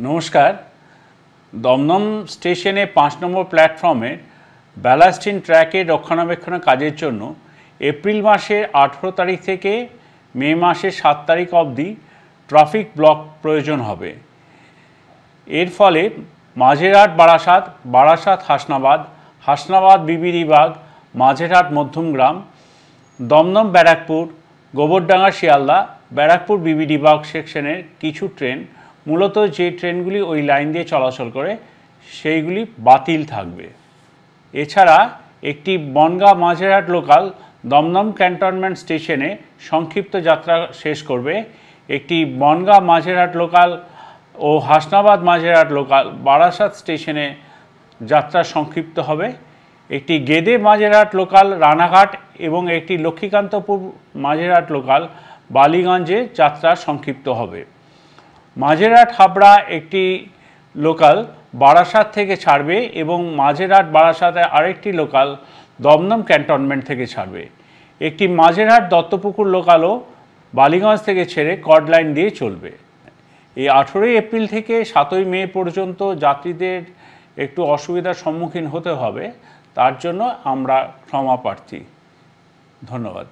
নমস্কার। দমদম স্টেশনে ৫ নম্বর প্ল্যাটফর্মের ব্যালাস্টিন ট্র্যাকের রক্ষণাবেক্ষণের কাজের জন্য এপ্রিল মাসের ১৮ তারিখ থেকে মে মাসের ৭ তারিখ অবধি ট্রাফিক ব্লক প্রয়োজন হবে। এর ফলে মাঝেরহাট বারাসাত, বারাসাত হাসনাবাদ, হাসনাবাদ বিবিরিবাগ, মাঝেরহাট মধ্যমগ্রাম, দমদম ব্যারাকপুর, গোবরডাঙ্গা শিয়ালদা, ব্যারাকপুর বিবিরিবাগ সেকশনের কিছু ট্রেন, মূলত যে ট্রেনগুলি ওই লাইন দিয়ে চলাচল করে সেইগুলি বাতিল থাকবে। এছাড়া একটি বনগাঁ মাঝেরহাট লোকাল দমদম ক্যান্টনমেন্ট স্টেশনে সংক্ষিপ্ত যাত্রা শেষ করবে। একটি বনগাঁ মাঝেরহাট লোকাল ও হাসনাবাদ মাঝেরহাট লোকাল বারাসাত স্টেশনে যাত্রা সংক্ষিপ্ত হবে। একটি গেদে মাঝেরহাট লোকাল রানাঘাট এবং একটি লক্ষ্মীকান্তপুর মাঝেরহাট লোকাল বালিগঞ্জে যাত্রা সংক্ষিপ্ত হবে। মাঝেরহাট হাবড়া একটি লোকাল বারাসাত থেকে ছাড়বে এবং মাঝেরহাট বারাসাতে আরেকটি লোকাল দমদম ক্যান্টনমেন্ট থেকে ছাড়বে। একটি মাঝেরহাট দত্তপুকুর লোকালও বালিগঞ্জ থেকে ছেড়ে কর্ড লাইন দিয়ে চলবে। এই ১৮ এপ্রিল থেকে ৭ মে পর্যন্ত যাত্রীদের একটু অসুবিধার সম্মুখীন হতে হবে, তার জন্য আমরা ক্ষমা প্রার্থী। ধন্যবাদ।